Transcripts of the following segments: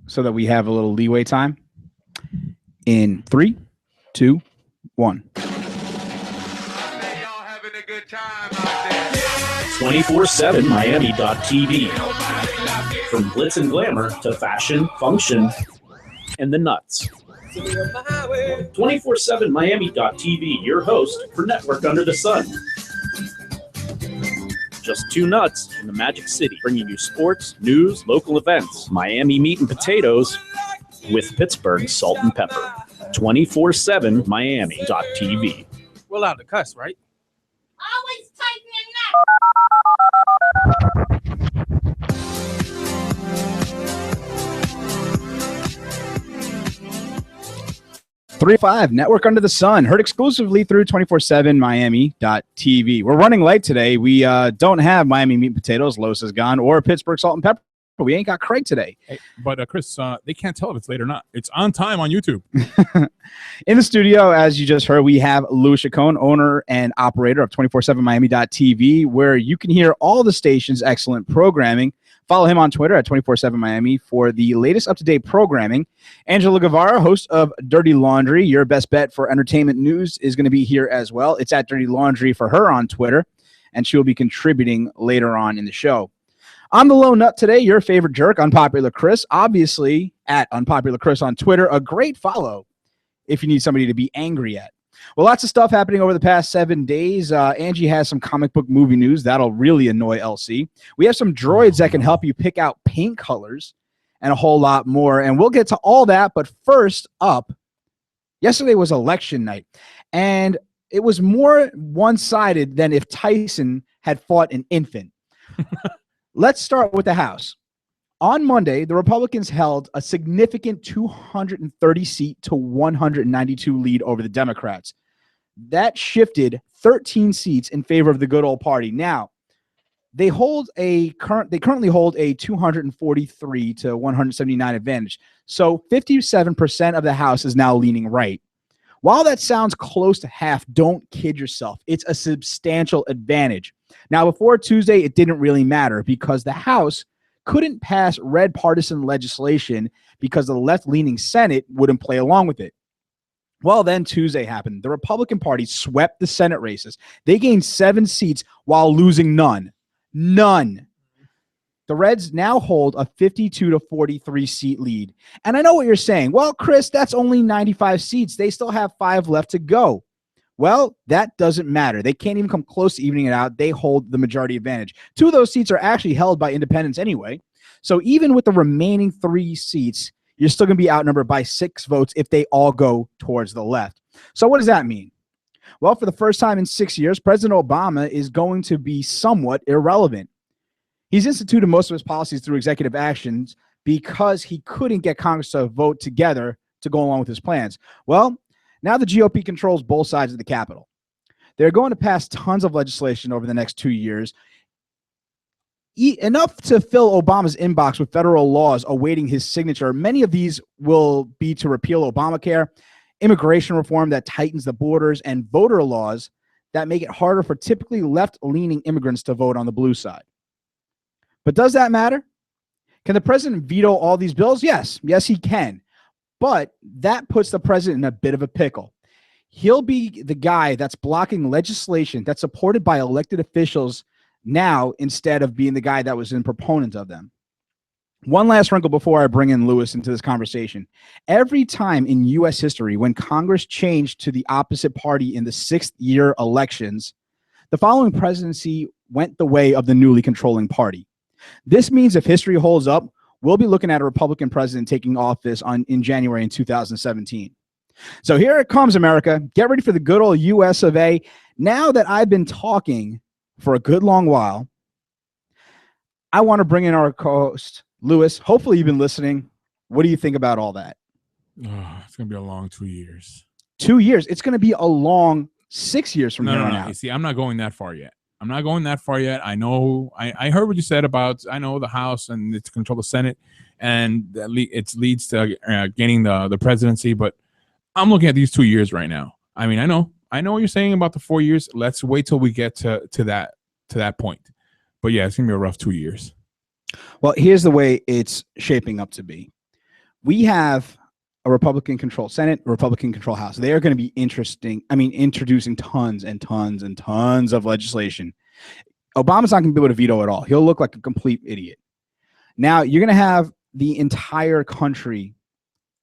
so that we have a little leeway time. In 3, 2, 1. 24/7 Miami.tv. From glitz and glamour to fashion, function, and the nuts. 24/7 Miami.tv, your host for Network Under the Sun. Just two nuts in the Magic City, bringing you sports, news, local events, Miami meat and potatoes with Pittsburgh salt and pepper. 24/7 Miami.tv. We're allowed to cuss, right? Always tighten your neck. 3-5 Network Under the Sun, heard exclusively through 24/7 Miami.tv. We're running late today. We don't have Miami meat and potatoes, Los is gone, or Pittsburgh salt and pepper. We ain't got Craig today. Hey, but Chris, they can't tell if it's late or not. It's on time on YouTube. In the studio, as you just heard, we have Louis Chacon, owner and operator of 24/7 Miami.tv, where you can hear all the station's excellent programming. Follow him on Twitter at 24/7 Miami for the latest up-to-date programming. Angela Guevara, host of Dirty Laundry, your best bet for entertainment news, is going to be here as well. It's at Dirty Laundry for her on Twitter, and she will be contributing later on in the show. I'm the lone nut today, your favorite jerk, Unpopular Chris, obviously at Unpopular Chris on Twitter. A great follow if you need somebody to be angry at. Well, lots of stuff happening over the past 7 days. Angie has some comic book movie news. That'll really annoy LC. We have some droids that can help you pick out paint colors and a whole lot more. And we'll get to all that. But first up, yesterday was election night. And it was more one-sided than if Tyson had fought an infant. Let's start with the House. On Monday, the Republicans held a significant 230-seat to 192 lead over the Democrats. That shifted 13 seats in favor of the good old party. Now, they currently hold a 243 to 179 advantage. So 57% of the House is now leaning right. While that sounds close to half, don't kid yourself. It's a substantial advantage. Now, before Tuesday, it didn't really matter because the House couldn't pass red partisan legislation because the left-leaning Senate wouldn't play along with it. Well, then Tuesday happened. The Republican Party swept the Senate races. They gained 7 seats while losing none. None. The Reds now hold a 52 to 43 seat lead. And I know what you're saying. Well, Chris, that's only 95 seats. They still have 5 left to go. Well, that doesn't matter. They can't even come close to evening it out. They hold the majority advantage. 2 of those seats are actually held by independents anyway. So even with the remaining 3 seats, you're still going to be outnumbered by 6 votes if they all go towards the left. So what does that mean? Well, for the first time in 6 years, President Obama is going to be somewhat irrelevant. He's instituted most of his policies through executive actions because he couldn't get Congress to vote together to go along with his plans. Well, now the GOP controls both sides of the Capitol. They're going to pass tons of legislation over the next 2 years, enough to fill Obama's inbox with federal laws awaiting his signature. Many of these will be to repeal Obamacare, immigration reform that tightens the borders, and voter laws that make it harder for typically left-leaning immigrants to vote on the blue side. But does that matter? Can the president veto all these bills? Yes. Yes, he can. But that puts the president in a bit of a pickle. He'll be the guy that's blocking legislation that's supported by elected officials now instead of being the guy that was a proponent of them. One last wrinkle before I bring in Lewis into this conversation. Every time in U.S. history when Congress changed to the opposite party in the 6th-year elections, the following presidency went the way of the newly controlling party. This means if history holds up, we'll be looking at a Republican president taking office in January in 2017. So here it comes, America. Get ready for the good old U.S. of A. Now that I've been talking for a good long while, I want to bring in our co-host, Lewis. Hopefully you've been listening. What do you think about all that? Oh, it's going to be a long 2 years. 2 years. It's going to be a long 6 years from here on out. You see, I'm not going that far yet. I know. I heard what you said about, I know the House and it's control the Senate and it leads to gaining the presidency. But I'm looking at these 2 years right now. I mean, I know what you're saying about the 4 years. Let's wait till we get to that point. But yeah, it's going to be a rough 2 years. Well, here's the way it's shaping up to be. we have a Republican-controlled Senate, a Republican-controlled House. They are going to be introducing tons and tons and tons of legislation. Obama's not going to be able to veto it all. He'll look like a complete idiot. Now, you're going to have the entire country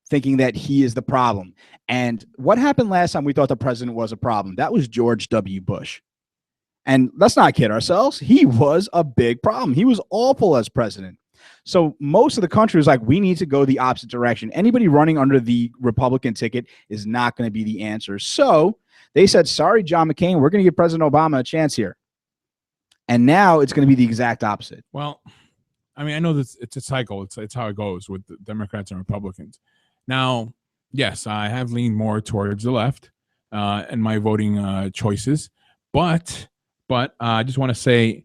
thinking that he is the problem. And what happened last time we thought the president was a problem? That was George W. Bush. And let's not kid ourselves. He was a big problem. He was awful as president. So most of the country was like, we need to go the opposite direction. Anybody running under the Republican ticket is not going to be the answer. So they said, sorry, John McCain, we're going to give President Obama a chance here. And now it's going to be the exact opposite. Well, I mean, I know this, it's a cycle. It's how it goes with the Democrats and Republicans. Now, yes, I have leaned more towards the left in my voting choices. But I just want to say,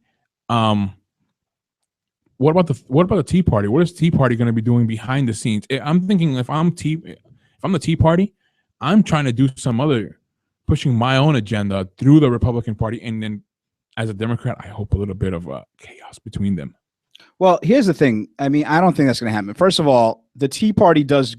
what about the Tea Party? What is Tea Party going to be doing behind the scenes? I'm thinking if I'm the Tea Party, I'm trying to do some other pushing my own agenda through the Republican Party, and then as a Democrat, I hope a little bit of chaos between them. Well, here's the thing. I mean, I don't think that's going to happen. First of all, the Tea Party does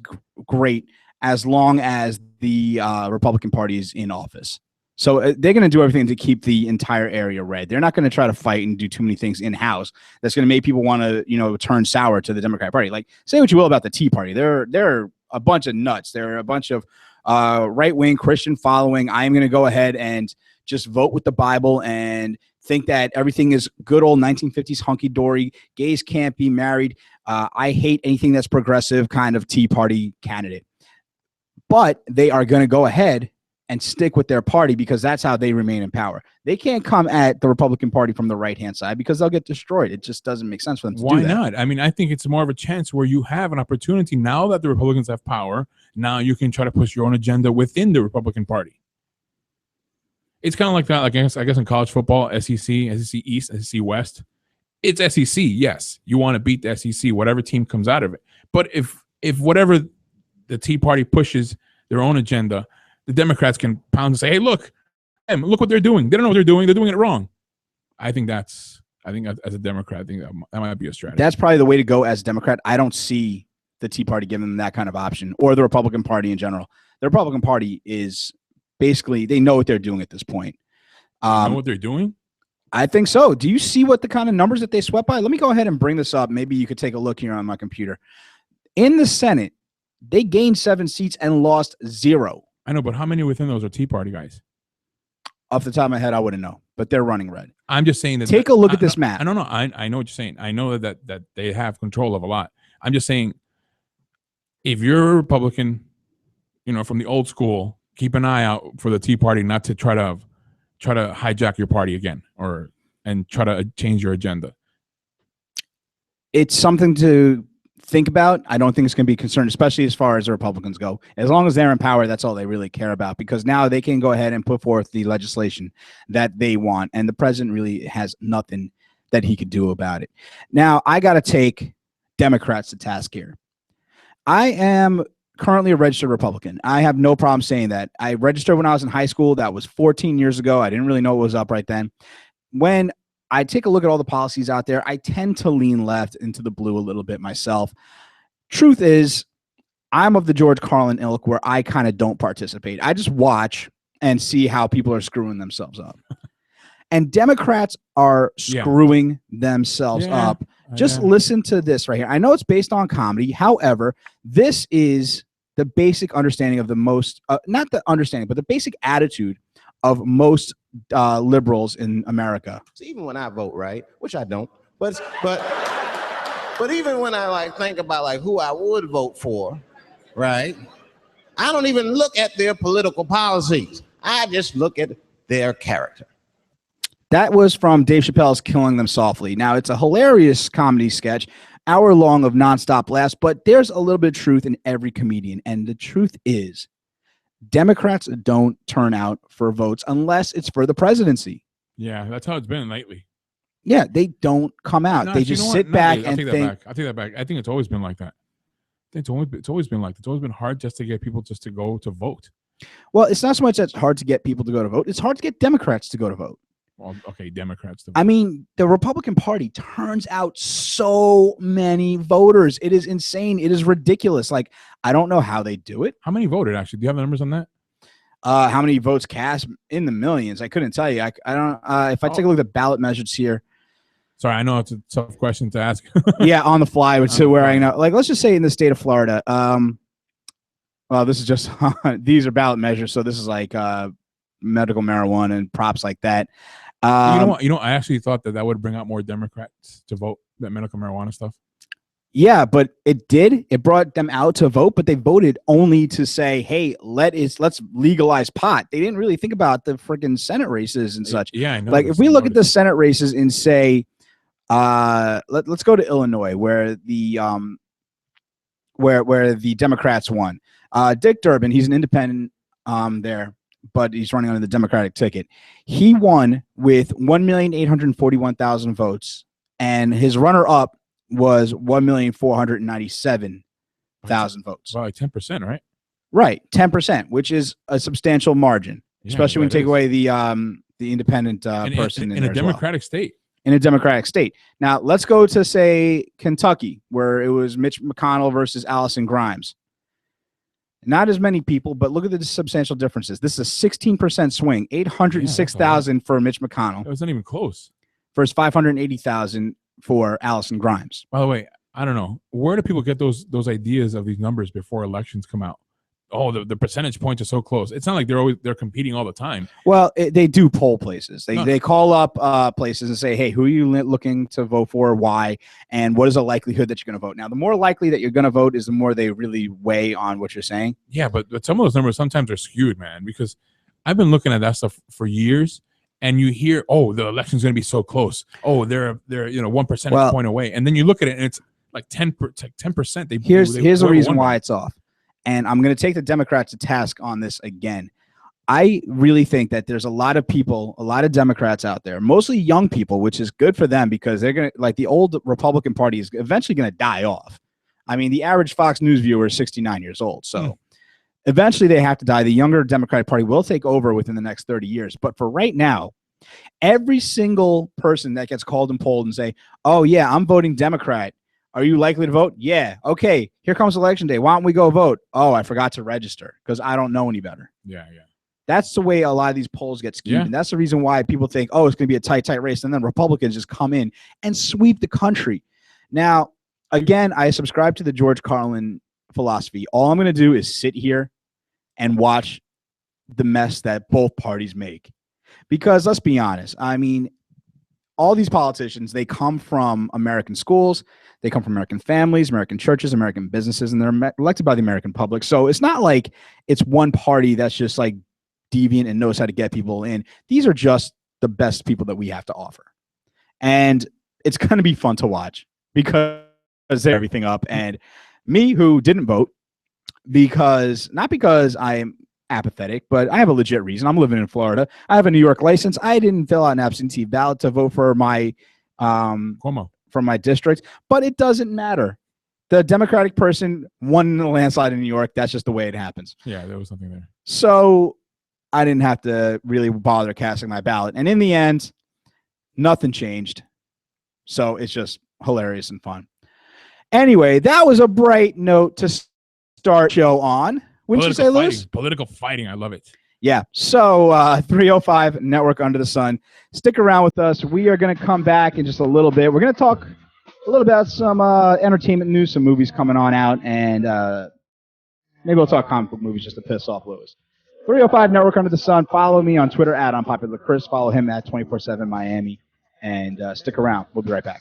great as long as the Republican Party is in office. So they're going to do everything to keep the entire area red. They're not going to try to fight and do too many things in-house that's going to make people want to, turn sour to the Democratic Party. Like, say what you will about the Tea Party. They're a bunch of nuts. They're a bunch of right-wing Christian following. I'm going to go ahead and just vote with the Bible and think that everything is good old 1950s hunky-dory. Gays can't be married. I hate anything that's progressive kind of Tea Party candidate. But they are going to go ahead and stick with their party because that's how they remain in power. They can't come at the Republican Party from the right-hand side because they'll get destroyed. It just doesn't make sense for them to do that. Why not? I mean, I think it's more of a chance where you have an opportunity now that the Republicans have power. Now you can try to push your own agenda within the Republican Party. It's kind of like that. Like I guess in college football, SEC, SEC East, SEC West. It's SEC. Yes, you want to beat the SEC, whatever team comes out of it. But if whatever the Tea Party pushes their own agenda, the Democrats can pound and say, hey, look what they're doing. They don't know what they're doing. They're doing it wrong. I think as a Democrat, I think that might be a strategy. That's probably the way to go as a Democrat. I don't see the Tea Party giving them that kind of option, or the Republican Party in general. The Republican Party is basically, they know what they're doing at this point. You know what they're doing? I think so. Do you see what the kind of numbers that they swept by? Let me go ahead and bring this up. Maybe you could take a look here on my computer. In the Senate, they gained 7 seats and lost 0. I know, but how many within those are Tea Party guys? Off the top of my head, I wouldn't know, but they're running red. I'm just saying that. Take a look at this map. I don't know. I know what you're saying. I know that they have control of a lot. I'm just saying, if you're a Republican, from the old school, keep an eye out for the Tea Party not to try to hijack your party again and try to change your agenda. It's something to think about. I don't think it's going to be concerned, especially as far as the Republicans go. As long as they're in power, that's all they really care about, because now they can go ahead and put forth the legislation that they want, and the president really has nothing that he could do about it. Now, I got to take Democrats to task here. I am currently a registered Republican. I have no problem saying that. I registered when I was in high school. That was 14 years ago. I didn't really know what was up right then. When I take a look at all the policies out there, I tend to lean left into the blue a little bit myself. Truth is, I'm of the George Carlin ilk where I kind of don't participate. I just watch and see how people are screwing themselves up. And Democrats are screwing themselves up. Just listen to this right here. I know it's based on comedy. However, this is the basic understanding of the most, not the understanding, but the basic attitude of most liberals in America. So even when I vote, right, which I don't, but even when I think about who I would vote for, right, I don't even look at their political policies. I just look at their character. That was from Dave Chappelle's Killing Them Softly. Now, it's a hilarious comedy sketch, hour long of nonstop laughs, but there's a little bit of truth in every comedian. And the truth is, Democrats don't turn out for votes unless it's for the presidency. Yeah, that's how it's been lately. Yeah, they don't come out. No, they just sit back and think. I'll take that back. I think it's always been like that. It's always been like that. It's always been hard just to get people just to go to vote. Well, it's not so much that it's hard to get people to go to vote. It's hard to get Democrats to go to vote. Well, okay, Democrats. I mean, the Republican Party turns out so many voters. It is insane. It is ridiculous. Like, I don't know how they do it. How many voted, actually? Do you have the numbers on that? How many votes cast? In the millions. I couldn't tell you. I don't. If I take a look at the ballot measures here, Sorry, I know it's a tough question to ask. yeah, on the fly, which On the where fly. I know, like, let's just say in the state of Florida. Well, this is just these are ballot measures, so this is like medical marijuana and props like that. You know what? You know, I actually thought that would bring out more Democrats to vote, that medical marijuana stuff. Yeah, but it did. It brought them out to vote, but they voted only to say, "Hey, let's legalize pot." They didn't really think about the freaking Senate races and such. Yeah, I know. Like, if we look at the Senate races and say, let's go to Illinois, where the where the Democrats won. Dick Durbin, he's an independent there, but he's running on the Democratic ticket. He won with 1,841,000 votes, and his runner-up was 1,497,000 votes. About like 10%, right? Right, 10%, which is a substantial margin, Yeah, especially when you that take is. away the independent person in there a as well. Democratic state. In a Democratic state. Now, let's go to, say, Kentucky, where it was Mitch McConnell versus Allison Grimes. Not as many people, but look at the substantial differences. This is a 16% swing, 806,000 for Mitch McConnell It was not even close. versus 580,000 for Allison Grimes. By the way, I don't know. Where do people get those ideas of these numbers before elections come out? Oh, the percentage points are so close. It's not like they're competing all the time. Well, they do poll places. No. They call up places and say, hey, who are you looking to vote for, why, and what is the likelihood that you're going to vote? Now, the more likely that you're going to vote is the more they really weigh on what you're saying. Yeah, but some of those numbers sometimes are skewed, man, because I've been looking at that stuff for years, and you hear, oh, the election's going to be so close. Oh, they're 1 percentage point away, and then you look at it and it's like 10%. Here's the whoever reason won why that. it's off. And I'm going to take the Democrats to task on this again. I really think that there's a lot of people, a lot of Democrats out there, mostly young people, which is good for them because they're going to, like, the old Republican Party is eventually going to die off. I mean, the average Fox News viewer is 69 years old. So eventually they have to die. The younger Democratic Party will take over within the next 30 years. But for right now, every single person that gets called and polled and say, oh, yeah, I'm voting Democrat. Are you likely to vote? Yeah. Okay. Here comes election day. Why don't we go vote? Oh, I forgot to register because I don't know any better. Yeah. That's the way a lot of these polls get skewed. Yeah. And that's the reason why people think, oh, it's going to be a tight race. And then Republicans just come in and sweep the country. Now, again, I subscribe to the George Carlin philosophy. All I'm going to do is sit here and watch the mess that both parties make. Because let's be honest. I mean, all these politicians, they come from American schools. They come from American families, American churches, American businesses, and they're elected by the American public. So it's not like it's one party that's just like deviant and knows how to get people in. These are just the best people that we have to offer. And it's going to be fun to watch because they're everything up. And me, who didn't vote, not because I'm apathetic, but I have a legit reason. I'm living in Florida. I have a New York license. I didn't fill out an absentee ballot to vote for my Cuomo. from my district, but it doesn't matter. The Democratic person won in a landslide in New York. That's just the way it happens. Yeah, there was something there. So I didn't have to really bother casting my ballot. And in the end, nothing changed. So it's just hilarious and fun. Anyway, that was a bright note to start show on. Wouldn't you say, Lewis? Political fighting. I love it. Yeah. So 305 Network Under the Sun. Stick around with us. We are going to come back in just a little bit. We're going to talk a little about some entertainment news, some movies coming on out, and maybe we'll talk comic book movies just to piss off Lewis. 305 Network Under the Sun. Follow me on Twitter at UnpopularChris. Follow him at 247 Miami. And stick around. We'll be right back.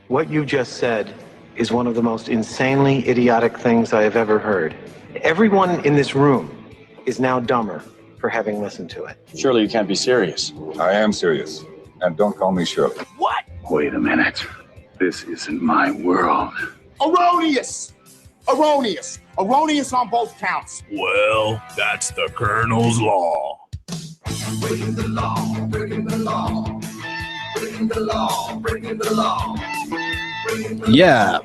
What you just said is one of the most insanely idiotic things I have ever heard. Everyone in this room is now dumber for having listened to it. Surely you can't be serious. I am serious. And don't call me Shirley. What? Wait a minute. This isn't my world. Erroneous! Erroneous! Erroneous on both counts. Well, that's the Colonel's law. Breaking the law, breaking the law, breaking the law, breaking the law. Yeah,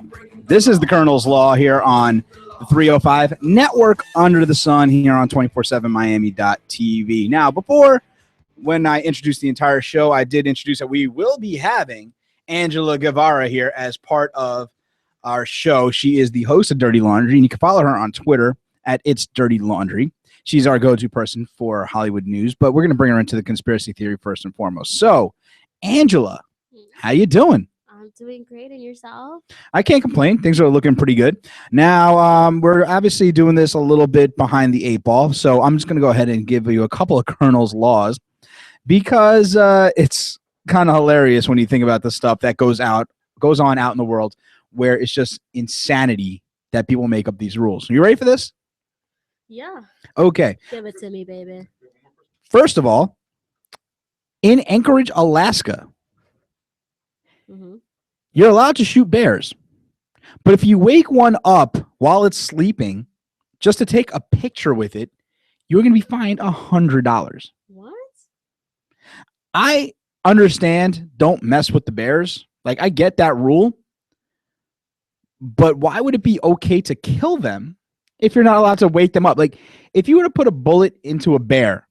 this is the Colonel's Law here on the 305 Network Under the Sun here on 247miami.tv. Now, before, when I introduced the entire show, I did introduce that we will be having Angela Guevara here as part of our show. She is the host of Dirty Laundry, and you can follow her on Twitter at It's Dirty Laundry. She's our go-to person for Hollywood news, but we're going to bring her into the conspiracy theory first and foremost. So, Angela, how you doing? I'm doing great, and yourself? I can't complain. Things are looking pretty good. Now, we're obviously doing this a little bit behind the eight ball, so I'm just going to go ahead and give you a couple of Colonel's laws because it's kind of hilarious when you think about the stuff that goes on out in the world where it's just insanity that people make up these rules. Are you ready for this? Yeah. Okay. Give it to me, baby. First of all, in Anchorage, Alaska, you're allowed to shoot bears. But if you wake one up while it's sleeping just to take a picture with it, you're going to be fined $100. What? I understand don't mess with the bears. Like, I get that rule. But why would it be okay to kill them if you're not allowed to wake them up? Like, if you were to put a bullet into a bear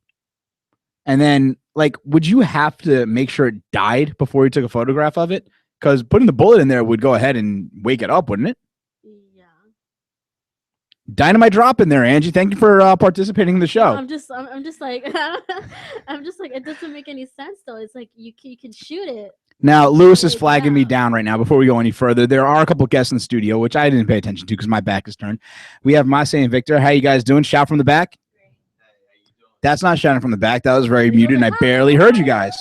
and then, like, would you have to make sure it died before you took a photograph of it? Because putting the bullet in there would go ahead and wake it up, wouldn't it? Yeah. Dynamite drop in there, Angie. Thank you for participating in the show. I'm just like, I'm just like, it doesn't make any sense though. It's like you can shoot it. Now, Lewis is flagging me down right now. Before we go any further, there are a couple guests in the studio, which I didn't pay attention to because my back is turned. We have Mase and Victor. How you guys doing? Shout from the back. That's not shouting from the back. That was very muted, and I barely heard you guys.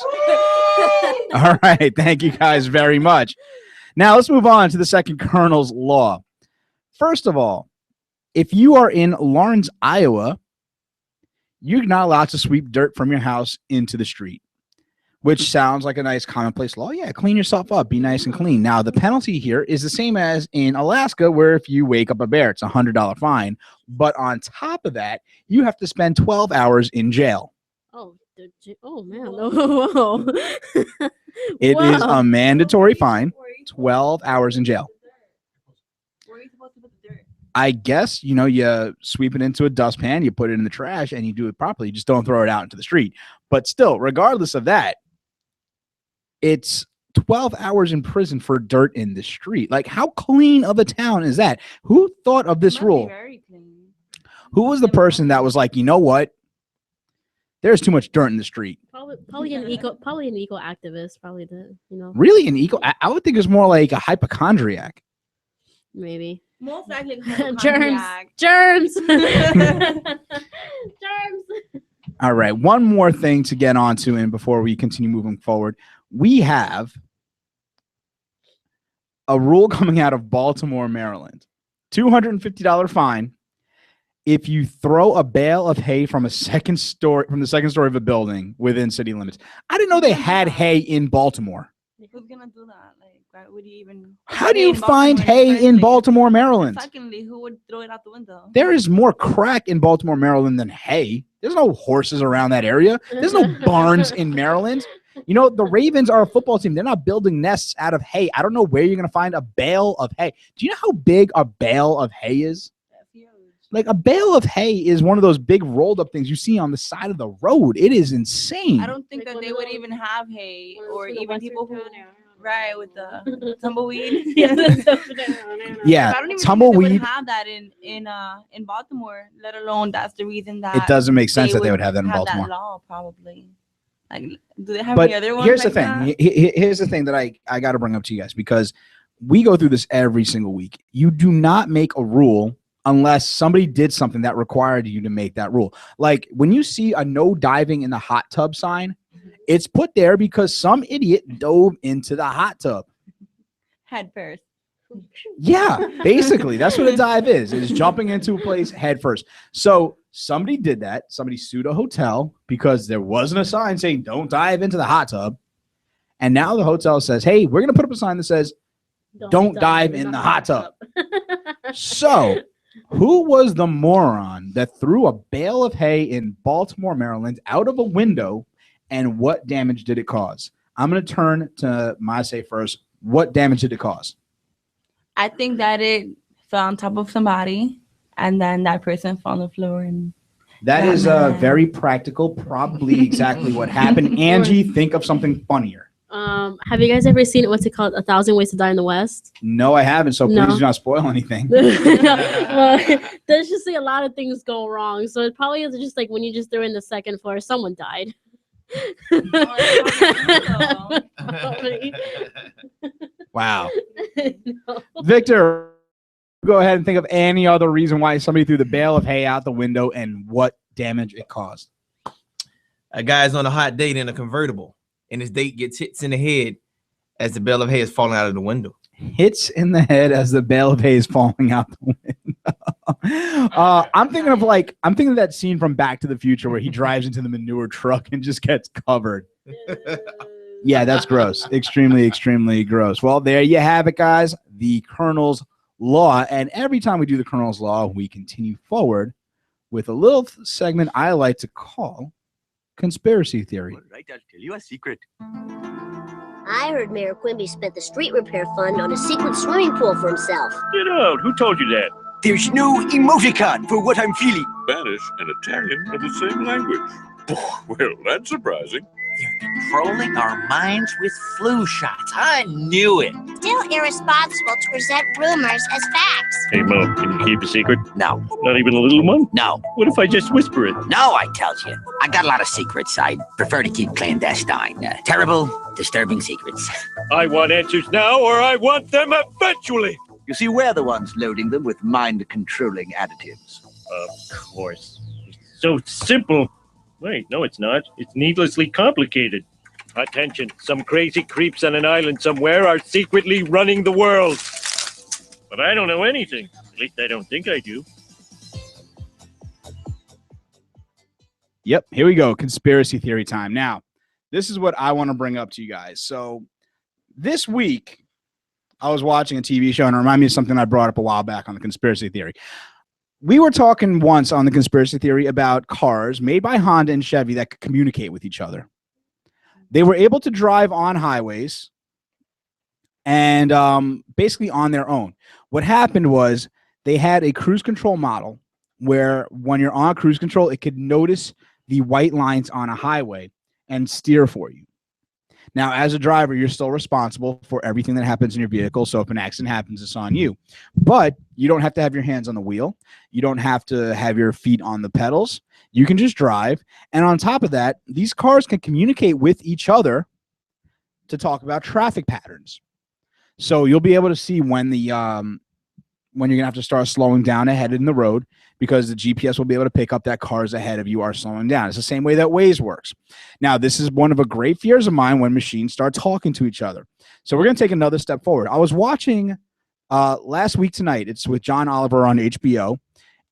All right. Thank you guys very much. Now, let's move on to the second Colonel's Law. First of all, if you are in Lawrence, Iowa, you're not allowed to sweep dirt from your house into the street. which sounds like a nice commonplace law. Yeah, clean yourself up, be nice and clean. Now, the penalty here is the same as in Alaska, where if you wake up a bear, it's a $100 fine. But on top of that, you have to spend 12 hours in jail. Oh, oh man. Whoa. It is Whoa. a mandatory fine, 12 hours in jail. Where are you supposed to put the dirt? I guess, you know, you sweep it into a dustpan, you put it in the trash, and you do it properly. You just don't throw it out into the street. But still, regardless of that, it's 12 hours in prison for dirt in the street. Like, how clean of a town is that? Who thought of this rule? Very clean. Who was the person that was like, you know what? There's too much dirt in the street. Probably an eco activist. Probably the Really, an eco? I would think it's more like a hypochondriac. maybe Most likely germs. Germs. Germs. All right, one more thing to get onto, and before we continue moving forward, we have a rule coming out of Baltimore, Maryland. $250 fine if you throw a bale of hay from the second story of a building within city limits. I didn't know they had hay in Baltimore. Who's gonna do that? Like, why would you even? How do you find hay in Baltimore, Maryland? Secondly, who would throw it out the window? There is more crack in Baltimore, Maryland than hay. There's no horses around that area. There's no barns in Maryland. You know, the Ravens are a football team. They're not building nests out of hay. I don't know where you're going to find a bale of hay. Do you know how big a bale of hay is? Like, a bale of hay is one of those big rolled up things you see on the side of the road. It is insane. I don't think that they would even have hay, or even people who with the tumbleweed. Yeah, I don't even think tumbleweed. they would have that in Baltimore. Let alone that's the reason that It doesn't make sense that they would have that in Baltimore. That law, probably. Like, do they have But any other ones? here's the like thing. that? Here's the thing that I got to bring up to you guys, because we go through this every single week. You do not make a rule unless somebody did something that required you to make that rule. Like, when you see a no diving in the hot tub sign, it's put there because some idiot dove into the hot tub. Head first. Yeah, basically, that's what a dive is jumping into a place head first. So somebody did that. Somebody sued a hotel because there wasn't a sign saying don't dive into the hot tub. And now the hotel says, hey, we're going to put up a sign that says don't dive in the hot tub. So who was the moron that threw a bale of hay in Baltimore, Maryland out of a window, and what damage did it cause? I'm going to turn to Mase first. What damage did it cause? I think that it fell on top of somebody, and then that person fell on the floor. And That is very practical, probably exactly what happened. Angie, think of something funnier. Have you guys ever seen what's it called, 1,000 Ways to Die in the West? No, I haven't, so No. please do not spoil anything. There's just a lot of things go wrong. So it probably is just like when you just threw in the second floor, someone died. Wow. No. Victor, go ahead and think of any other reason why somebody threw the bale of hay out the window and what damage it caused. A guy's on a hot date in a convertible, and his date gets hits in the head as the bale of hay is falling out of the window. Hits in the head as the bale of hay is falling out the window. I'm thinking of that scene from Back to the Future where he drives into the manure truck and just gets covered. Yeah, that's gross. Extremely, extremely gross. Well, there you have it, guys. The Colonel's Law. And every time we do the Colonel's Law, we continue forward with a little segment I like to call Conspiracy Theory. All right, I'll tell you a secret. I heard Mayor Quimby spent the street repair fund on a secret swimming pool for himself. Get out. Who told you that? There's no emoticon for what I'm feeling. Spanish and Italian are the same language. Well, that's surprising. They're controlling our minds with flu shots. I knew it. Still irresponsible to present rumors as facts. Hey, Mo, can you keep a secret? No. Not even a little one? No. What if I just whisper it? No, I tells you. I got a lot of secrets. I prefer to keep clandestine. Terrible, disturbing secrets. I want answers now, or I want them eventually. You see, we're the ones loading them with mind-controlling additives. Of course. It's so simple. Wait, no, it's not. It's needlessly complicated. Attention, some crazy creeps on an island somewhere are secretly running the world. But I don't know anything. At least I don't think I do. Yep, here we go. Conspiracy theory time. Now, this is what I want to bring up to you guys. So this week, I was watching a TV show, and it reminded me of something I brought up a while back on the conspiracy theory. We were talking once on the conspiracy theory about cars made by Honda and Chevy that could communicate with each other. They were able to drive on highways and basically on their own. What happened was they had a cruise control model where when you're on cruise control, it could notice the white lines on a highway and steer for you. Now, as a driver, you're still responsible for everything that happens in your vehicle. So if an accident happens, it's on you. But you don't have to have your hands on the wheel. You don't have to have your feet on the pedals. You can just drive. And on top of that, these cars can communicate with each other to talk about traffic patterns. So you'll be able to see when the when you're gonna have to start slowing down ahead in the road, because the GPS will be able to pick up that cars ahead of you are slowing down. It's the same way that Waze works. Now, this is one of the great fears of mine when machines start talking to each other. So we're going to take another step forward. I was watching last week tonight. It's with John Oliver on HBO,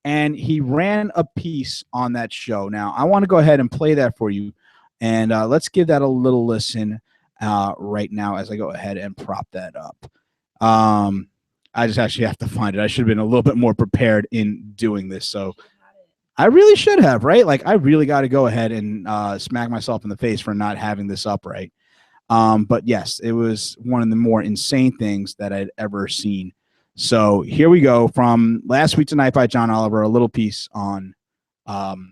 and he ran a piece on that show. Now, I want to go ahead and play that for you, and let's give that a little listen right now as I go ahead and prop that up. I just actually have to find it. I should have been a little bit more prepared in doing this. So I really should have, right? Like, I really got to go ahead and smack myself in the face for not having this up right. But yes, it was one of the more insane things that I'd ever seen. So here we go from Last Week Tonight by John Oliver, a little piece on bots.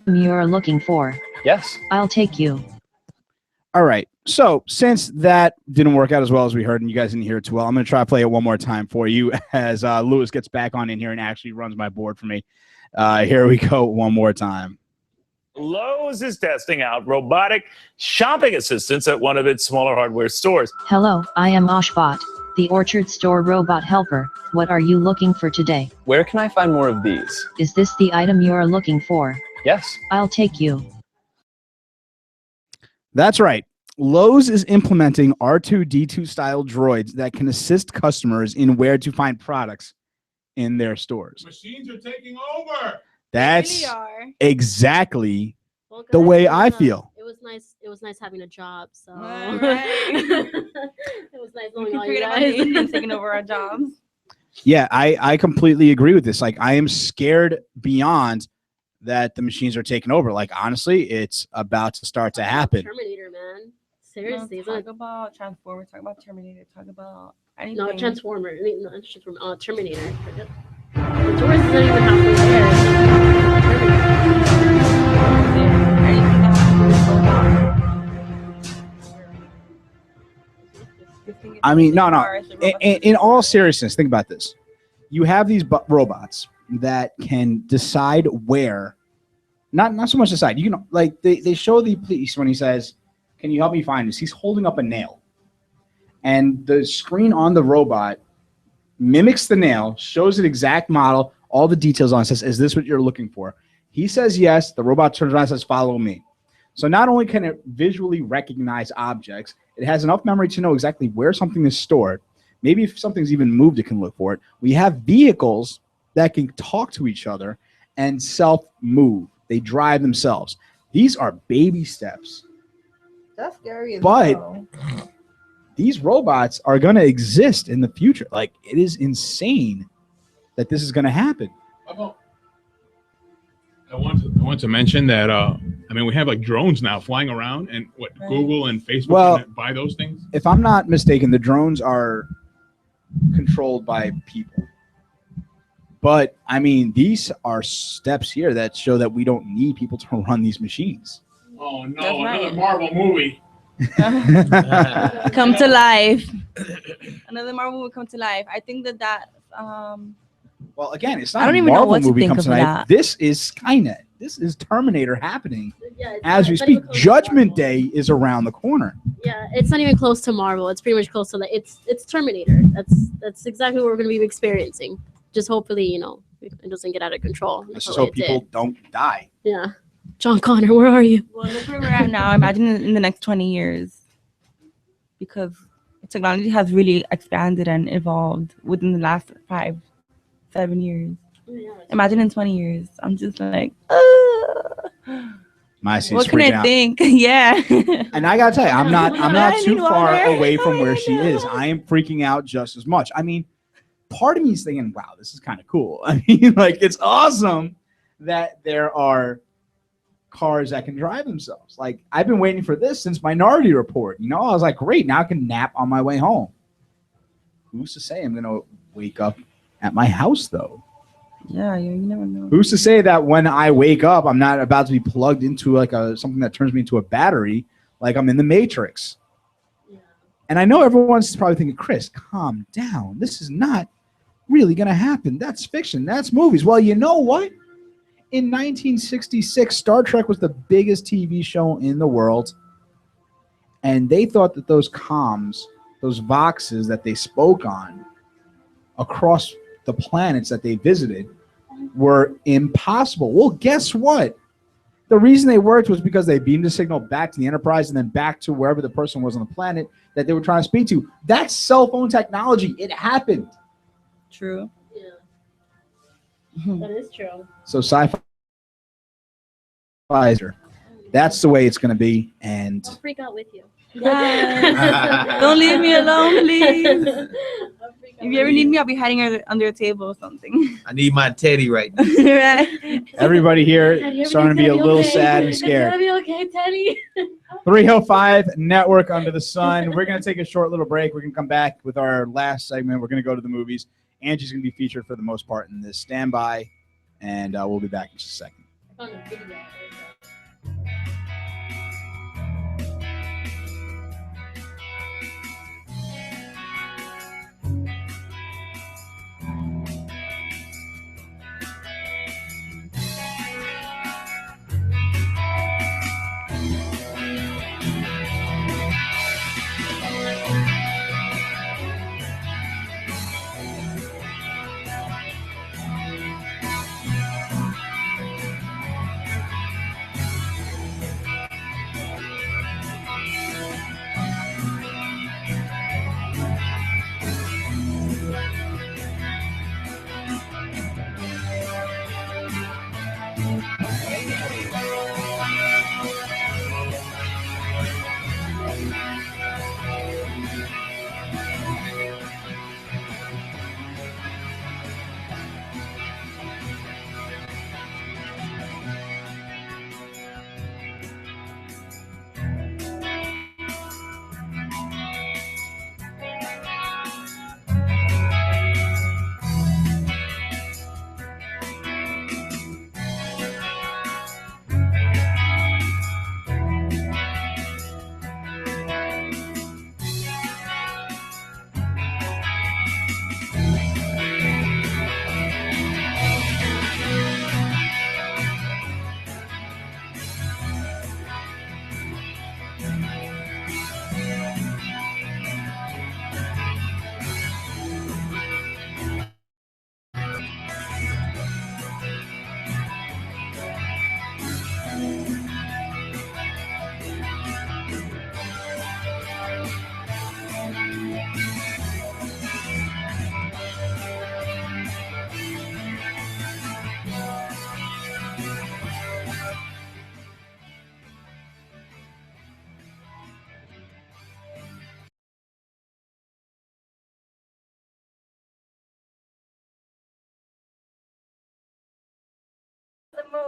You're looking for. Yes. I'll take you. All right. So since that didn't work out as well as we heard and you guys didn't hear it too well, I'm going to try to play it one more time for you as Lewis gets back on in here and actually runs my board for me. Here we go one more time. Lowe's is testing out robotic shopping assistants at one of its smaller hardware stores. Hello, I am Oshbot, the Orchard Store robot helper. What are you looking for today? Where can I find more of these? Is this the item you're looking for? Yes. I'll take you. That's right. Lowe's is implementing R2-D2 style droids that can assist customers in where to find products in their stores. Machines are taking over. That's exactly the way I feel. It was nice. It was nice having a job. So Right. it was nice knowing all you Forget about guys. Indians taking over our jobs. Yeah, I completely agree with this. Like, I am scared beyond that the machines are taking over. Like, honestly, it's about to start to happen. Terminator, man. Seriously, No, talk about Transformers. Talk about Terminator. Talk about anything. No, Transformer. I mean, not Transformer. Terminator. The Taurus isn't even halfway there. I mean, no. In all seriousness, think about this. You have these robots that can decide where, not so much decide. You can, like, they show the police when he says, "Can you help me find this?" He's holding up a nail, and the screen on the robot mimics the nail, shows an exact model, all the details on it, says, "Is this what you're looking for?" He says yes. The robot turns around and says, "Follow me." So not only can it visually recognize objects, it has enough memory to know exactly where something is stored. Maybe if something's even moved, it can look for it. We have vehicles that can talk to each other and self-move. They drive themselves. These are baby steps. That's scary. But these robots are going to exist in the future. Like, it is insane that this is going to happen. I want to mention that I mean, we have like drones now flying around, and what Google and Facebook buy those things. If I'm not mistaken, the drones are controlled by people. But I mean, these are steps here that show that we don't need people to run these machines. Oh no, That's right. another Marvel movie. Come to life. Another Marvel will come to life. I think that well, again, it's I not don't a even know Marvel what to movie think comes of tonight. that. This is Skynet. this is Terminator happening Yeah, as we it's not even speak. close to Judgment Marvel. Day is around the corner. Yeah, it's not even close to Marvel. It's pretty much close to it's Terminator. That's exactly what we're going to be experiencing. Just hopefully, it doesn't get out of control. Let's just hope people don't die. Yeah. John Connor, where are you? Well, look where we're at now. Imagine in the next 20 years, because technology has really expanded and evolved within the last 5-7 years. Imagine in 20 years. I'm just like, what can I think? Yeah. And I gotta tell you, I'm not I too need far water. away from where she is. I am freaking out just as much. I mean, part of me is thinking, wow, this is kind of cool. I mean, like, it's awesome that there are cars that can drive themselves. Like, I've been waiting for this since Minority Report. I was like, great, now I can nap on my way home. Who's to say I'm gonna wake up at my house though? Yeah, you never know. Who's to say that when I wake up, I'm not about to be plugged into like something that turns me into a battery, like I'm in the Matrix? Yeah. And I know everyone's probably thinking, Chris, calm down. This is not really going to happen. That's fiction. That's movies. Well, you know what? In 1966, Star Trek was the biggest TV show in the world. And they thought that those comms, those voxes that they spoke on across the planets that they visited were impossible. Well, guess what? The reason they worked was because they beamed the signal back to the Enterprise and then back to wherever the person was on the planet that they were trying to speak to. That's cell phone technology. It happened. True. Yeah. That is true. So sci-fi, that's the way it's going to be. And I'll freak out with you. Yeah. Don't leave me alone, please. If you ever need me, I'll be hiding under a table or something. I need my teddy right now. Right. everybody here starting to be a little sad and It's scared. gonna be okay, Teddy. 305 Network Under the Sun. We're going to take a short little break. We're going to come back with our last segment. We're going to go to the movies. Angie's going to be featured for the most part in this. Stand by, and we'll be back in just a second.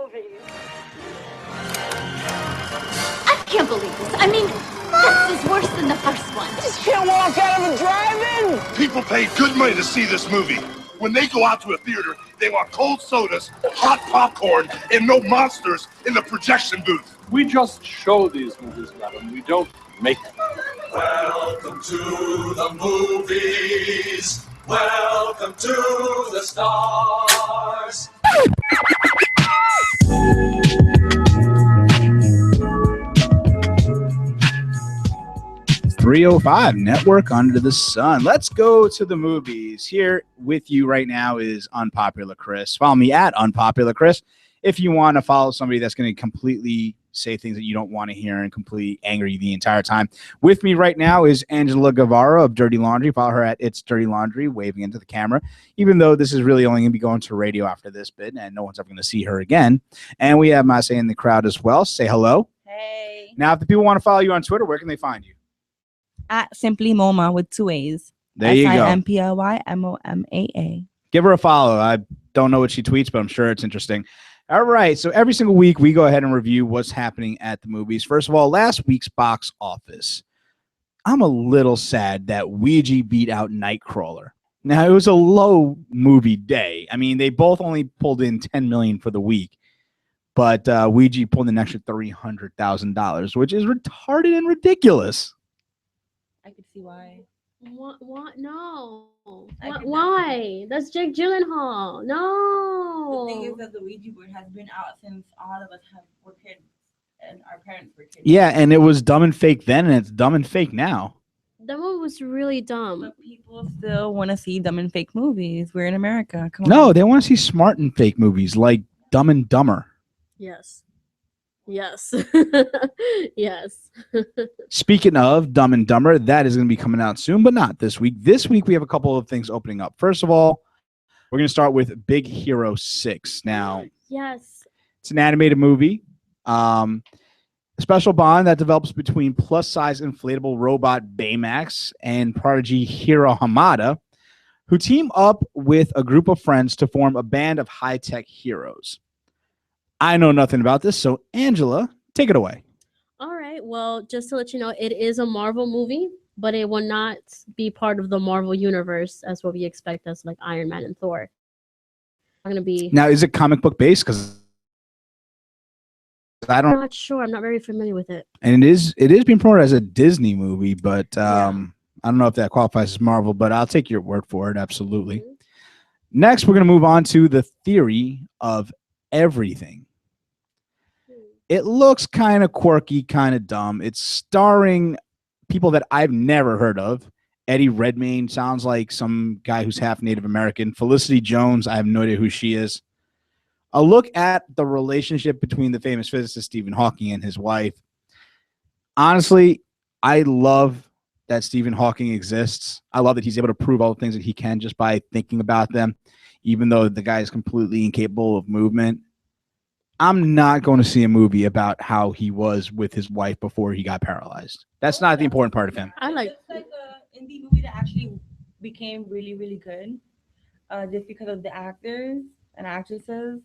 I can't believe this. I mean, this is worse than the first one. Just can't walk out of the drive-in. People pay good money to see this movie. When they go out to a theater, they want cold sodas, hot popcorn, and no monsters in the projection booth. We just show these movies, madam. We don't make them. Welcome to the movies. Welcome to the stars. 305 Network Under the Sun. Let's go to the movies. Here with you right now is Unpopular Chris. Follow me at Unpopular Chris if you want to follow somebody that's going to completely say things that you don't want to hear and completely anger you the entire time. With me right now is Angela Guevara of Dirty Laundry. Follow her at It's Dirty Laundry, waving into the camera, even though this is really only going to be going to radio after this bit and no one's ever going to see her again. And we have Mase in the crowd as well. Say hello. Hey. Now, if the people want to follow you on Twitter, where can they find you? At Simply Moma with 2 A's. There you go. SIMPLYMOMAA. Give her a follow. I don't know what she tweets, but I'm sure it's interesting. All right. So every single week we go ahead and review what's happening at the movies. First of all, last week's box office. I'm a little sad that Ouija beat out Nightcrawler. Now, it was a low movie day. I mean, they both only pulled in $10 million for the week, but Ouija pulled an extra $300,000, which is retarded and ridiculous. I could see why. What? No. Why? That's Jake Gyllenhaal. No. The thing is that the Ouija board has been out since all of us were kids and our parents were kids. Yeah, and it was dumb and fake then, and it's dumb and fake now. That one was really dumb. But people still want to see dumb and fake movies. We're in America. Come No, on. they want to see smart and fake movies like Dumb and Dumber. Yes. Yes. Yes. Speaking of Dumb and Dumber, that is going to be coming out soon, but not this week. This week, we have a couple of things opening up. First of all, we're going to start with Big Hero 6. Now, Yes. it's an animated movie. A special bond that develops between plus-size inflatable robot Baymax and prodigy Hiro Hamada, who team up with a group of friends to form a band of high-tech heroes. I know nothing about this, so Angela, take it away. All right. Well, just to let you know, it is a Marvel movie, but it will not be part of the Marvel universe as what we expect as like Iron Man and Thor. I'm gonna be. Now, is it comic book based? Because I'm not sure. I'm not very familiar with it. and it is being promoted as a Disney movie, but I don't know if that qualifies as Marvel, but I'll take your word for it. Absolutely. Next, we're going to move on to The Theory of Everything. It looks kind of quirky, kind of dumb. It's starring people that I've never heard of. Eddie Redmayne sounds like some guy who's half Native American. Felicity Jones, I have no idea who she is. A look at the relationship between the famous physicist Stephen Hawking and his wife. Honestly, I love that Stephen Hawking exists. I love that he's able to prove all the things that he can just by thinking about them, even though the guy is completely incapable of movement. I'm not going to see a movie about how he was with his wife before he got paralyzed. That's not the important part of him. I like an indie movie that actually became really, really good, just because of the actors and actresses.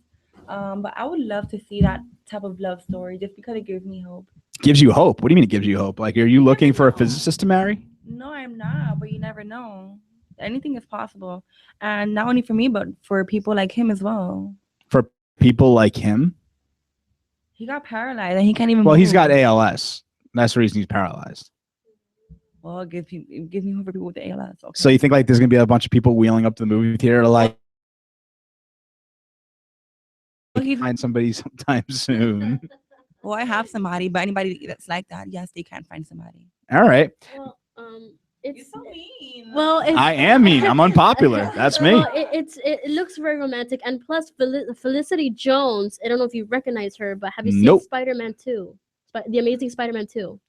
But I would love to see that type of love story, just because it gives me hope. Gives you hope? What do you mean it gives you hope? Like, are you looking for a physicist to marry? No, I'm not, but you never know. Anything is possible, and not only for me, but for people like him as well. For people like him? He got paralyzed and he can't even. Well, he's move. got ALS. That's the reason he's paralyzed. Well, it gives me hope for people with the ALS. Okay. So you think like there's gonna be a bunch of people wheeling up to the movie theater like find somebody sometime soon? Well, I have somebody, but anybody that's like that, yes, they can find somebody. All right. Well, it's so mean. Well, it's, I am mean. I'm unpopular. That's me. Well, it looks very romantic, and plus Felicity Jones. I don't know if you recognize her, but have you seen Nope. Spider-Man 2? The Amazing Spider-Man 2.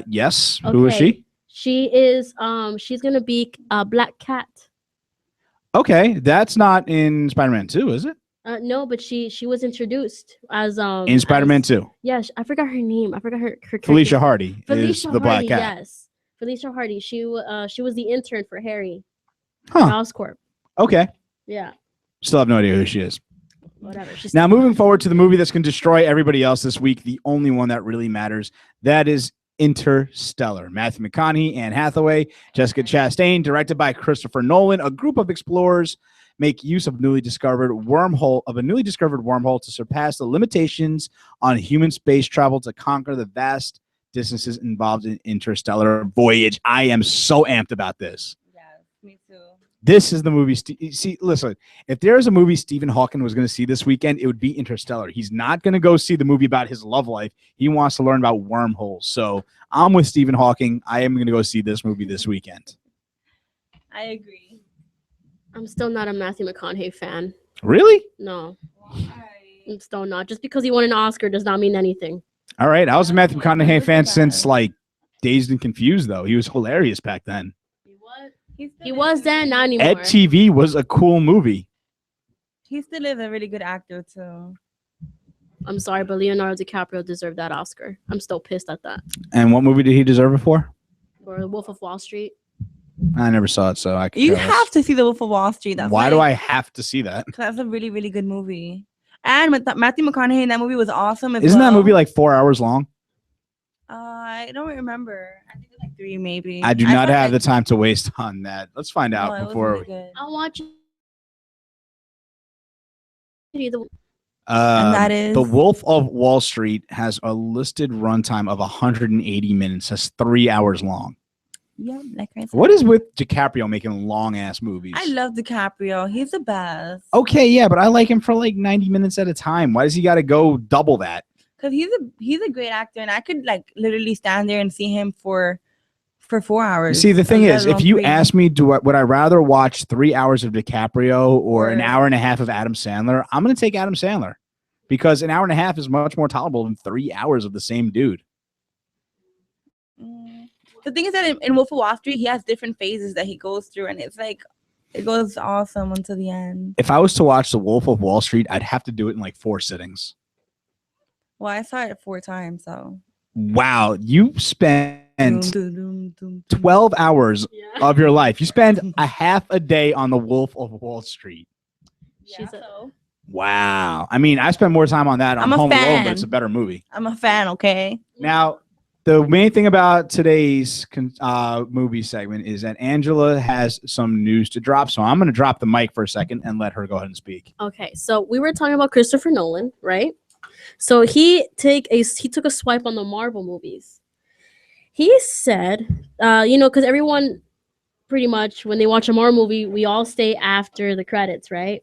Yes. Who is Okay. she? She is she's gonna be Black Cat. Okay, that's not in Spider-Man 2, is it? No, but she was introduced as In Spider-Man 2. Yes, I forgot her name. I forgot her Felicia character. Hardy is Felicia the Black Hardy, Cat. yes. Felicia Hardy. She was the intern for Harry. Huh. Oscorp. Okay. Yeah. Still have no idea who she is. Whatever. She's Now, moving forward to the movie that's going to destroy everybody else this week, the only one that really matters, that is Interstellar. Matthew McConaughey, Anne Hathaway, Jessica Chastain, directed by Christopher Nolan. A group of explorers make use of a newly discovered wormhole to surpass the limitations on human space travel to conquer the vast distances involved in interstellar voyage. I am so amped about this. Yeah, me too. This is the movie. See, listen, if there's a movie Stephen Hawking was going to see this weekend, it would be Interstellar. He's not going to go see the movie about his love life. He wants to learn about wormholes. So I'm with Stephen Hawking. I am going to go see this movie this weekend. I agree. I'm still not a Matthew McConaughey fan. Really? No. I'm still not. Just because he won an Oscar does not mean anything. All right. I was a Matthew McConaughey fan since like Dazed and Confused, though. He was hilarious back then. He was then, not anymore. Ed TV was a cool movie. He still is a really good actor too. I'm sorry, but Leonardo DiCaprio deserved that Oscar. I'm still pissed at that. And what movie did he deserve it for? Or The Wolf of Wall Street. I never saw it, so I can. You have to see The Wolf of Wall Street. That's Why do I have to see that? That's a really, really good movie. And Matthew McConaughey in that movie was awesome as Isn't well. that movie like 4 hours long? I don't remember. I think it's like 3 maybe. I do not have the time to waste on that. Let's find out it was before. really good. I'll watch And that is? The Wolf of Wall Street has a listed runtime of 180 minutes. That's 3 hours long. Yeah, like I said. What is with DiCaprio making long ass movies? I love DiCaprio. He's the best. Okay, yeah, but I like him for like 90 minutes at a time. Why does he got to go double that? Because he's a great actor, and I could like literally stand there and see him for 4 hours. See, the thing is, if you three. ask me, would I rather watch 3 hours of DiCaprio or an hour and a half of Adam Sandler? I'm going to take Adam Sandler because an hour and a half is much more tolerable than 3 hours of the same dude. The thing is that in Wolf of Wall Street, he has different phases that he goes through, and it's like it goes awesome until the end. If I was to watch The Wolf of Wall Street, I'd have to do it in like 4 sittings. Well, I saw it 4 times, so. Wow, you spent 12 hours of your life. You spend a half a day on The Wolf of Wall Street. Wow. I mean, I spend more time on that on I'm a Home Alone, fan. but it's a better movie. I'm a fan, okay? Now, the main thing about today's movie segment is that Angela has some news to drop. So I'm going to drop the mic for a second and let her go ahead and speak. Okay, so we were talking about Christopher Nolan, right? So he took a swipe on the Marvel movies. He said, because everyone pretty much when they watch a Marvel movie, we all stay after the credits, right?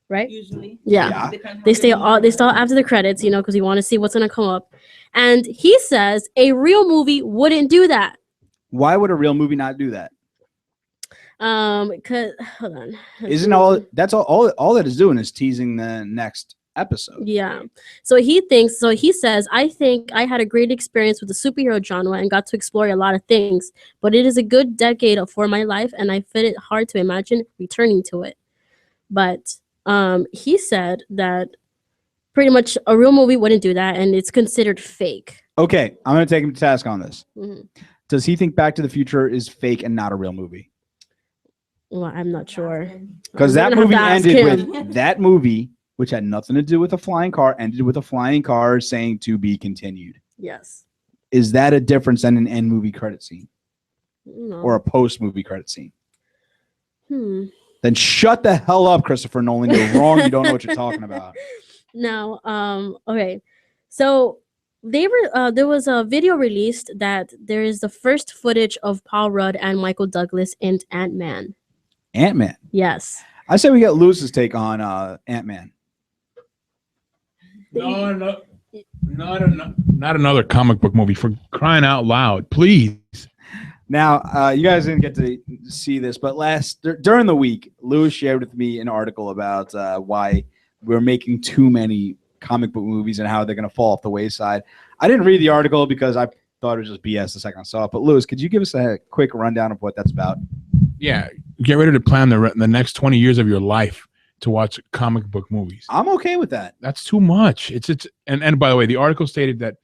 Right? Usually. Yeah. They stay after the credits, because you want to see what's gonna come up. And he says a real movie wouldn't do that. Why would a real movie not do that? Because hold on. Isn't all that is doing is teasing the next episode. Yeah. So he says, I think I had a great experience with the superhero genre and got to explore a lot of things, but it is a good decade for my life and I find it hard to imagine returning to it. But he said that pretty much a real movie wouldn't do that and it's considered fake. Okay, I'm going to take him to task on this. Mhm. Does he think Back to the Future is fake and not a real movie? Well, I'm not sure. Because I'm that gonna movie have to ask ended him. with that movie, which had nothing to do with a flying car, ended with a flying car saying to be continued. Yes. Is that a difference than an end movie credit scene No. or a post movie credit scene? Hmm. Then shut the hell up, Christopher Nolan. You're wrong. You don't know what you're talking about. Now, okay. So there was a video released that there is the first footage of Paul Rudd and Michael Douglas in Ant-Man. Ant-Man. Yes. I say we get Lewis's take on Ant-Man. No, not another comic book movie, for crying out loud, please. Now, you guys didn't get to see this, but during the week, Lewis shared with me an article about why we're making too many comic book movies and how they're going to fall off the wayside. I didn't read the article because I thought it was just BS the second I saw it. But Lewis, could you give us a quick rundown of what that's about? Yeah, get ready to plan the next 20 years of your life to watch comic book movies. I'm okay with that. That's too much. And by the way, the article stated that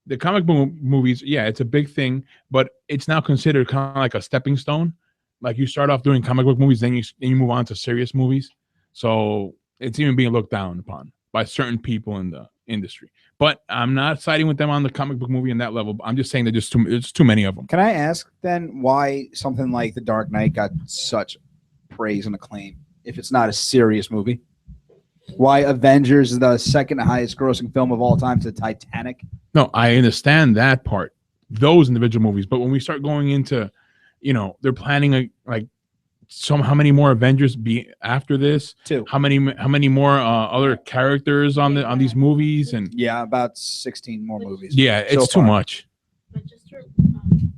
the comic book movies, yeah, it's a big thing, but it's now considered kind of like a stepping stone. Like you start off doing comic book movies, then you move on to serious movies. So it's even being looked down upon by certain people in the industry. But I'm not siding with them on the comic book movie in that level. I'm just saying that there's too many of them. Can I ask then why something like The Dark Knight got such praise and acclaim if it's not a serious movie? Why Avengers is the second highest grossing film of all time to Titanic? No, I understand that part, those individual movies. But when we start going into, they're planning like how many more Avengers be after this? 2. How many more other characters on these movies? And yeah, about 16 more movies. Yeah, so it's too far. much.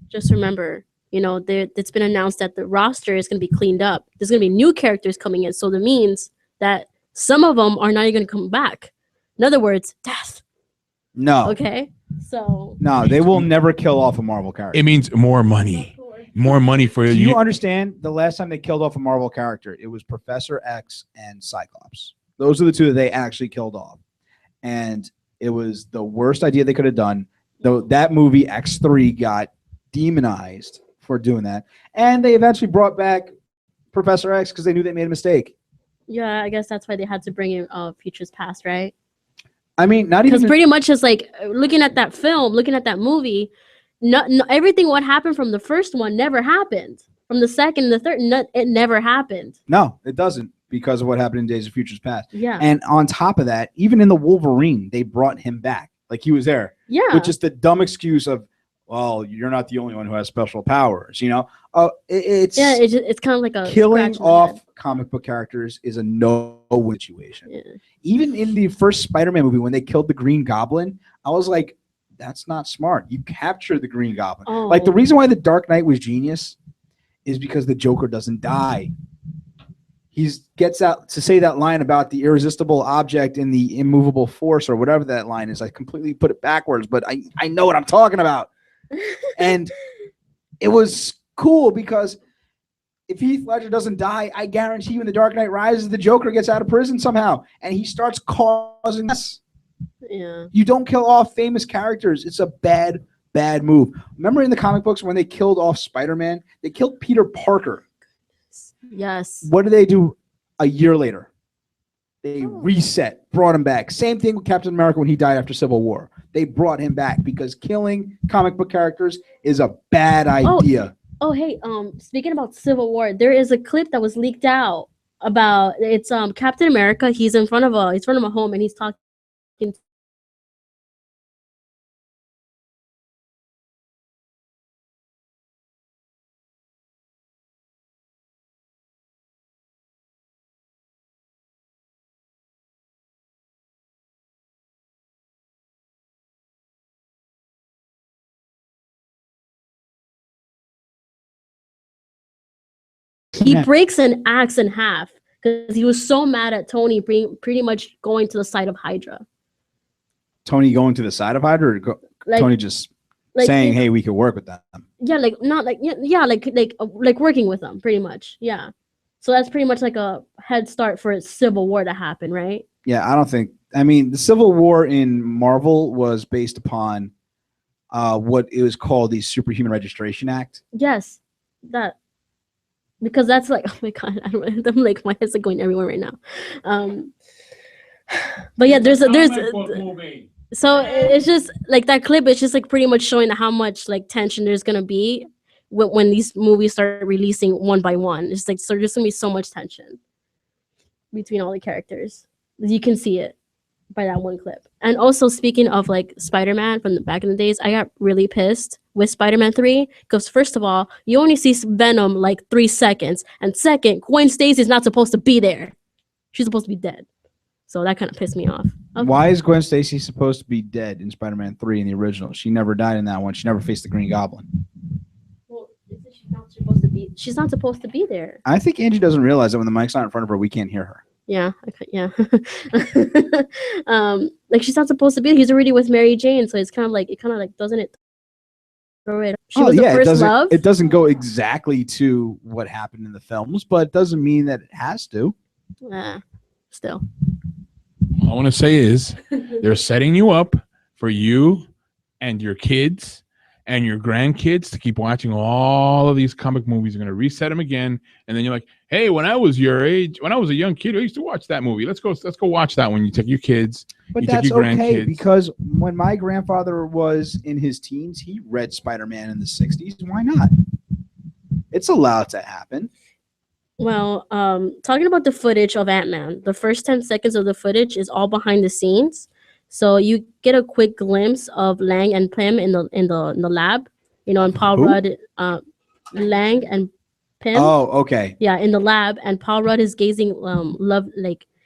Just remember, it's been announced that the roster is going to be cleaned up. There's going to be new characters coming in, so that means that some of them are not even going to come back. In other words, death. No. Okay, so No, they will never kill off a Marvel character. It means more money. More money for Do you. you understand? The last time they killed off a Marvel character, it was Professor X and Cyclops. Those are the two that they actually killed off. And it was the worst idea they could have done. Though that movie X3 got demonized for doing that. And they eventually brought back Professor X because they knew they made a mistake. yeah, I guess that's why they had to bring in Futures Past, right? I mean, not Because even pretty much it's like looking at that film, looking at that movie, no, everything what happened from the first one never happened. From the second and the third, it never happened. No, it doesn't because of what happened in Days of Futures Past. Yeah. And on top of that, even in the Wolverine, they brought him back. Like he was there. Yeah. With just the dumb excuse of, well, you're not the only one who has special powers, it's it's kind of like a killing scratch in the off head. comic book characters is a no-win situation. Even in the first Spider-Man movie, when they killed the Green Goblin, I was like, that's not smart. You captured the Green Goblin. Like the Oh. reason why the Dark Knight was genius is because the Joker doesn't die. He gets out to say that line about the irresistible object in the immovable force or whatever that line is. I completely put it backwards, but I know what I'm talking about. And it was cool because if Heath Ledger doesn't die, I guarantee you in The Dark Knight Rises, the Joker gets out of prison somehow and he starts causing mess. Yeah. You don't kill off famous characters. It's a bad move. Remember in the comic books when they killed off Spider-Man? They killed Peter Parker. Yes. What did they do a year later? They reset, brought him back. Same thing with Captain America when he died after Civil War. They brought him back because killing comic book characters is a bad idea. Oh, hey, speaking about Civil War, there is a clip that was leaked out about it's Captain America. He's in front of a home and he's talking. He breaks an axe in half because he was so mad at Tony pretty much going to the side of Hydra. Tony going to the side of Hydra, or Like- Tony just like saying, he- "Hey, we could work with them." Yeah, like not like yeah, like working with them pretty much. Yeah. So that's pretty much like a head start for Civil War to happen, right? Yeah, I don't think. I mean, the Civil War in Marvel was based upon what it was called the Superhuman Registration Act. Yes, that because that's like oh my god, I'm like my head's like going everywhere right now. But yeah, there's so it's just like that clip. It's just like pretty much showing how much like tension there's gonna be when these movies start releasing one by one. It's like so there's gonna be so much tension between all the characters. You can see it by that one clip. And also speaking of like Spider-Man from the back in the days, I got really pissed with Spider-Man 3 because first of all, you only see Venom like 3 seconds, and second, Gwen Stacy's not supposed to be there. She's supposed to be dead. So that kind of pissed me off. Why is Gwen Stacy supposed to be dead in Spider-Man 3 in the original? She never died in that one. She never faced the Green Goblin. Well, she's not supposed to be. She's not supposed to be there. I think Angie doesn't realize that when the mic's not in front of her, we can't hear her. Yeah, yeah. Like she's not supposed to be. He's already with Mary Jane, so it's kind of like doesn't it throw it? She was the first love. It doesn't go exactly to what happened in the films, but it doesn't mean that it has to. Still. All I want to say is they're setting you up for you and your kids and your grandkids to keep watching all of these comic movies. They're going to reset them again, and then you're like, "Hey, when I was your age, when I was a young kid, I used to watch that movie. Let's go watch that one." You take your kids, But you take that's your okay grandkids. because when my grandfather was in his teens, he read Spider-Man in the 60s. Why not? It's allowed to happen. Well, talking about the footage of Ant-Man, the first 10 seconds of the footage is all behind the scenes. So you get a quick glimpse of Lang and Pym in the lab, and Paul Who? Rudd, Lang and Pym. Oh, okay. Yeah, in the lab, and Paul Rudd is gazing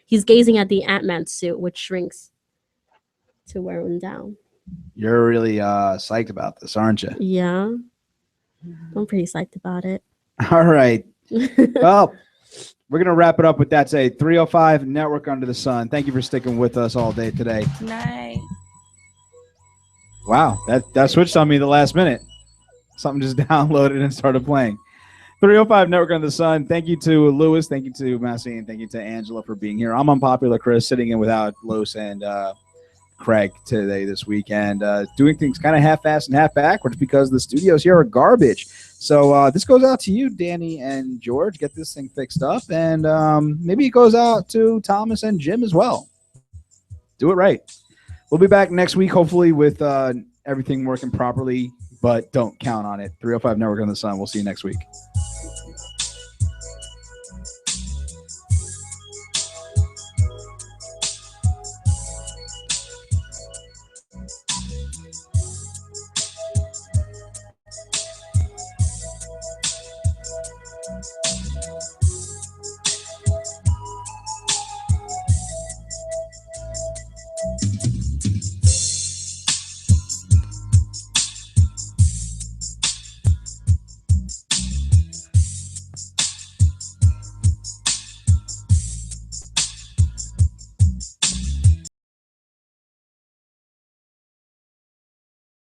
he's gazing at the Ant-Man suit, which shrinks to wear him down. You're really psyched about this, aren't you? Yeah. I'm pretty psyched about it. All right. Well, we're going to wrap it up with that. Say 305 Network Under the Sun. Thank you for sticking with us all day today. Night. Wow, that switched on me the last minute. Something just downloaded and started playing. 305 Network Under the Sun. Thank you to Lewis. Thank you to Massey. And thank you to Angela for being here. I'm Unpopular Chris, sitting in without Lewis and Craig today this weekend, doing things kind of half-assed and half-backwards because the studios here are garbage. So this goes out to you, Danny and George. Get this thing fixed up, and maybe it goes out to Thomas and Jim as well. Do it right. We'll be back next week, hopefully, with everything working properly, but don't count on it. 305 Network on the Sun. We'll see you next week.